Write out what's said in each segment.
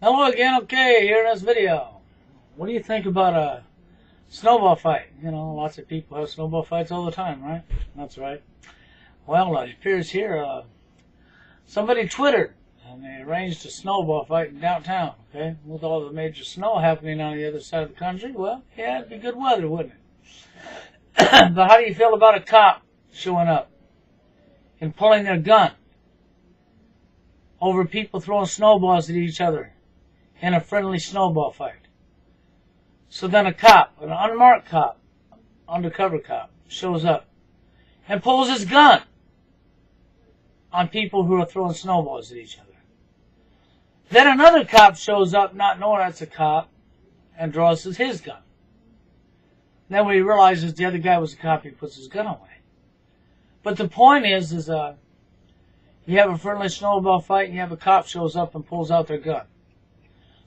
Hello again, okay, here in this video. What do you think about a snowball fight? You know, lots of people have snowball fights all the time, right? That's right. Well, it appears here, somebody twittered, and they arranged a snowball fight in downtown, okay? With all the major snow happening on the other side of the country, well, yeah, it'd be good weather, wouldn't it? But how do you feel about a cop showing up and pulling their gun over people throwing snowballs at each other in a friendly snowball fight? So then a cop, an unmarked cop, undercover cop, shows up and pulls his gun on people who are throwing snowballs at each other. Then another cop shows up, not knowing that's a cop, and draws his gun. Then when he realizes the other guy was a cop, he puts his gun away. But the point is you have a friendly snowball fight and you have a cop shows up and pulls out their gun.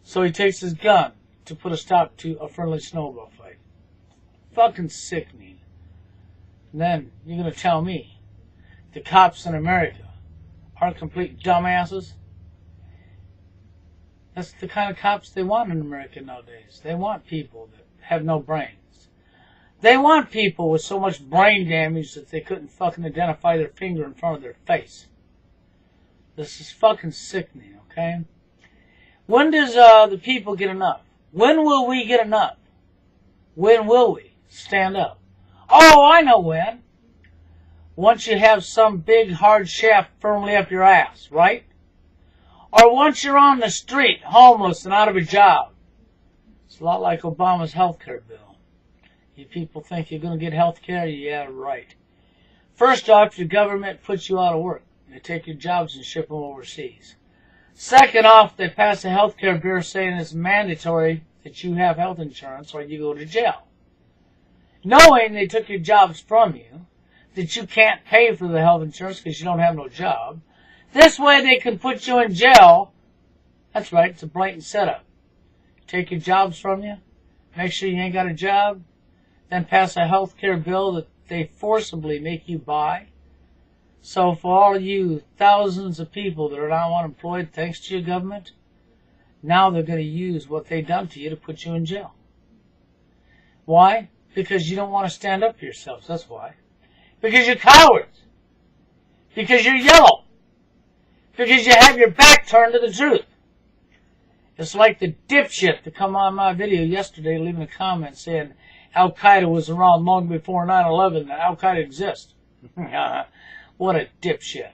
So he takes his gun to put a stop to a friendly snowball fight. Fucking sickening. And then you're going to tell me the cops in America aren't complete dumbasses? That's the kind of cops they want in America nowadays. They want people that have no brains. They want people with so much brain damage that they couldn't fucking identify their finger in front of their face. This is fucking sickening, okay? When does the people get enough? When will we get enough? When will we stand up? Oh, I know when. Once you have some big hard shaft firmly up your ass, right? Or once you're on the street, homeless and out of a job. It's a lot like Obama's health care bill. You people think you're going to get health care? Yeah, right. First off, your government puts you out of work. They take your jobs and ship them overseas. Second off, they pass a health care bill saying it's mandatory that you have health insurance or you go to jail. Knowing they took your jobs from you, that you can't pay for the health insurance because you don't have no job. This way they can put you in jail. That's right, it's a blatant setup. Take your jobs from you, make sure you ain't got a job, then pass a health care bill that they forcibly make you buy. So for all of you thousands of people that are now unemployed thanks to your government, now they're going to use what they've done to you to put you in jail. Why? Because you don't want to stand up for yourselves, that's why. Because you're cowards. Because you're yellow. Because you have your back turned to the truth. It's like the dipshit that come on my video yesterday leaving a comment saying Al-Qaeda was around long before 9/11, that Al-Qaeda exists. What a dipshit.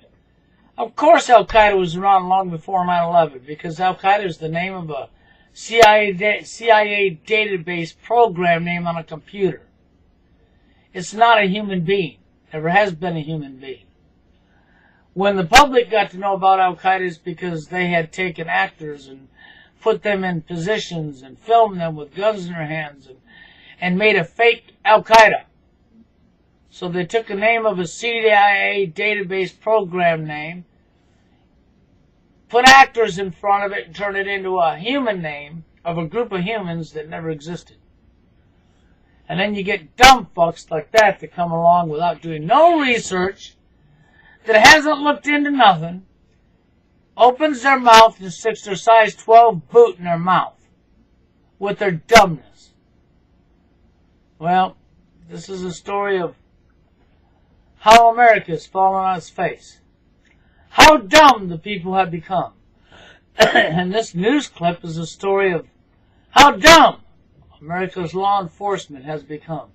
Of course Al-Qaeda was around long before 9/11, because Al-Qaeda is the name of a CIA database program name on a computer. It's not a human being. Never has been a human being. When the public got to know about Al-Qaeda, it's because they had taken actors and put them in positions and filmed them with guns in their hands and made a fake Al-Qaeda. So they took the name of a CIA database program name, put actors in front of it, and turned it into a human name of a group of humans that never existed. And then you get dumb fucks like that that come along without doing no research, that hasn't looked into nothing, opens their mouth and sticks their size 12 boot in their mouth with their dumbness. Well, this is a story of how America has fallen on its face. How dumb the people have become. And this news clip is a story of how dumb America's law enforcement has become.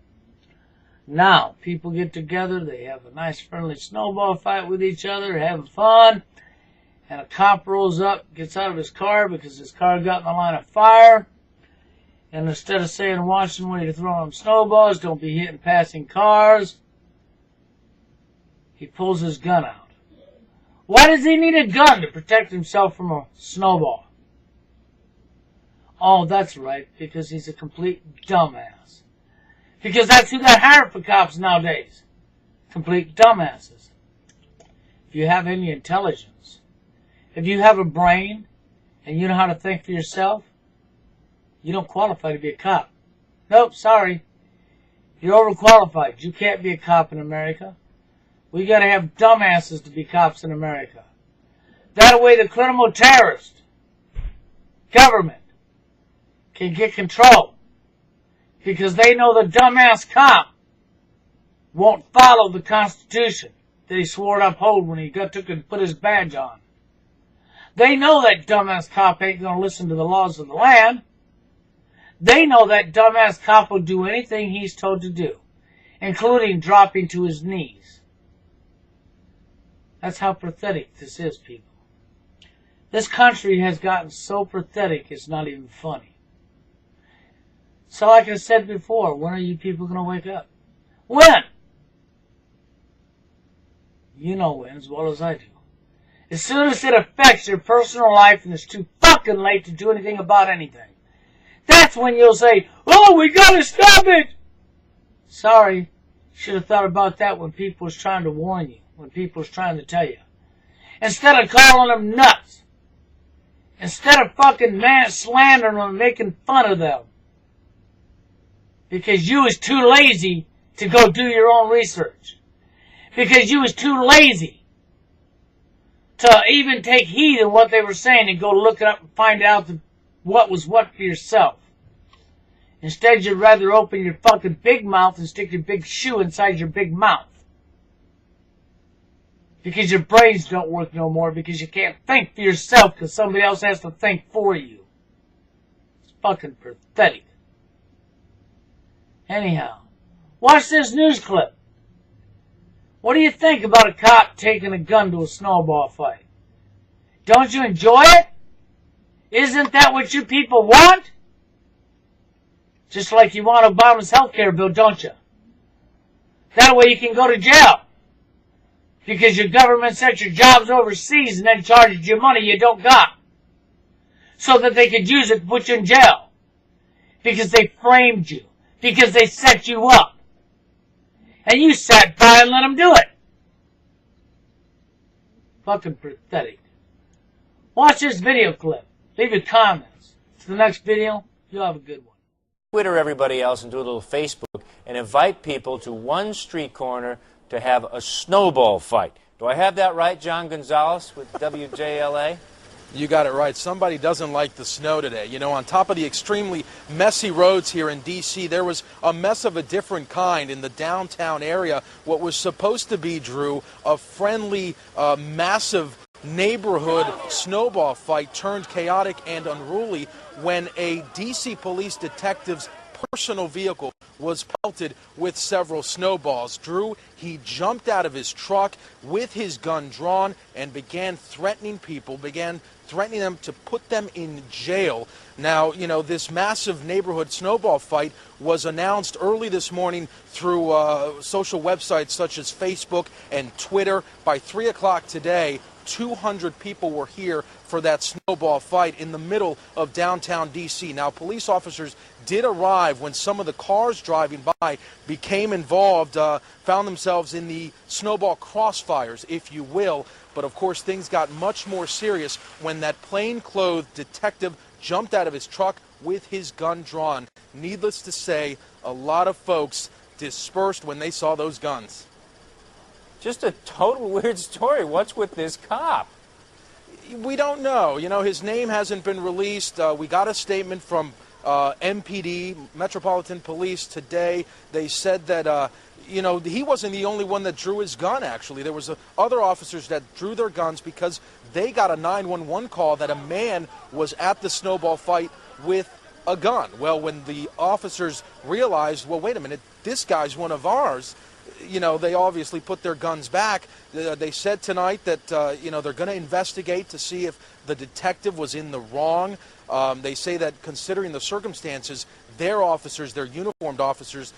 Now, people get together, they have a nice friendly snowball fight with each other, having fun, and a cop rolls up, gets out of his car because his car got in the line of fire, and instead of saying, watch them when you're throwing them snowballs, don't be hitting passing cars, he pulls his gun out. Why does he need a gun to protect himself from a snowball? Oh, that's right, because he's a complete dumbass. Because that's who got hired for cops nowadays. Complete dumbasses. If you have any intelligence, if you have a brain, and you know how to think for yourself, you don't qualify to be a cop. Nope, sorry. You're overqualified. You can't be a cop in America. We gotta have dumbasses to be cops in America. That way the criminal terrorist government can get control because they know the dumbass cop won't follow the Constitution that he swore to uphold when he took and put his badge on. They know that dumbass cop ain't going to listen to the laws of the land. They know that dumbass cop will do anything he's told to do, including dropping to his knees. That's how pathetic this is, people. This country has gotten so pathetic it's not even funny. So like I said before, when are you people going to wake up? When? You know when as well as I do. As soon as it affects your personal life and it's too fucking late to do anything about anything. That's when you'll say, oh, we gotta stop it! Sorry. Should have thought about that when people was trying to warn you. When people was trying to tell you. Instead of calling them nuts. Instead of fucking slandering them and making fun of them. Because you was too lazy to go do your own research. Because you was too lazy to even take heed of what they were saying and go look it up and find out what was what for yourself. Instead, you'd rather open your fucking big mouth and stick your big shoe inside your big mouth. Because your brains don't work no more because you can't think for yourself because somebody else has to think for you. It's fucking pathetic. Anyhow, watch this news clip. What do you think about a cop taking a gun to a snowball fight? Don't you enjoy it? Isn't that what you people want? Just like you want Obama's health care bill, don't you? That way you can go to jail. Because your government sent your jobs overseas and then charges you money you don't got. So that they could use it to put you in jail. Because they framed you. Because they set you up. And you sat by and let them do it. Fucking pathetic. Watch this video clip. Leave your comments. To the next video, you'll have a good one. Twitter everybody else and do a little Facebook and invite people to one street corner to have a snowball fight. Do I have that right, John Gonzalez with WJLA? You got it right. Somebody doesn't like the snow today. You know, on top of the extremely messy roads here in D.C., there was a mess of a different kind in the downtown area. What was supposed to be, Drew, a friendly, massive neighborhood snowball fight turned chaotic and unruly when a D.C. police detective's personal vehicle was pelted with several snowballs. Drew, he jumped out of his truck with his gun drawn and began threatening people, threatening them to put them in jail. Now, you know, this massive neighborhood snowball fight was announced early this morning through social websites such as Facebook and Twitter. By 3 o'clock today, 200 people were here for that snowball fight in the middle of downtown D.C. Now, police officers did arrive when some of the cars driving by became involved, found themselves in the snowball crossfires, if you will. But, of course, things got much more serious when that plainclothed detective jumped out of his truck with his gun drawn. Needless to say, a lot of folks dispersed when they saw those guns. Just a total weird story. What's with this cop? We don't know. You know, his name hasn't been released. We got a statement from MPD, Metropolitan Police, today. They said that, you know, he wasn't the only one that drew his gun, actually. There was other officers that drew their guns because they got a 911 call that a man was at the snowball fight with a gun. Well, when the officers realized, well, wait a minute, this guy's one of ours, you know, they obviously put their guns back. They said tonight that, you know, they're going to investigate to see if the detective was in the wrong. They say that considering the circumstances, their officers, their uniformed officers,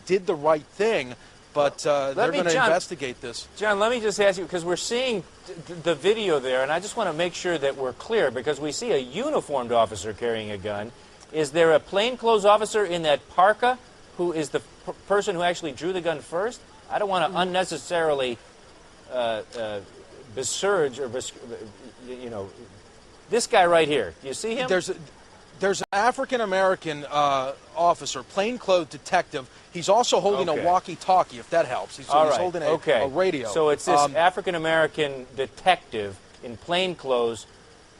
did the right thing, but they're going to investigate this. John, let me just ask you, because we're seeing the video there, and I just want to make sure that we're clear, because we see a uniformed officer carrying a gun. Is there a plainclothes officer in that parka who is the person who actually drew the gun first? I don't want to unnecessarily besurge or, you know, this guy right here. Do you see him? There's an African-American officer, plainclothes detective. He's also holding a walkie-talkie, if that helps. He's holding a radio. So it's this African-American detective in plainclothes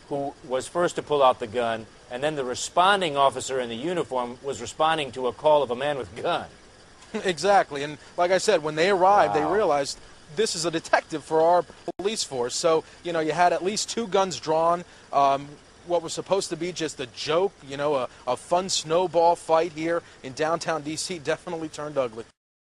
who was first to pull out the gun, and then the responding officer in the uniform was responding to a call of a man with a gun. Exactly. And like I said, when they arrived, they realized this is a detective for our police force. So, you know, you had at least 2 guns drawn. What was supposed to be just a joke, you know, a fun snowball fight here in downtown D.C. definitely turned ugly.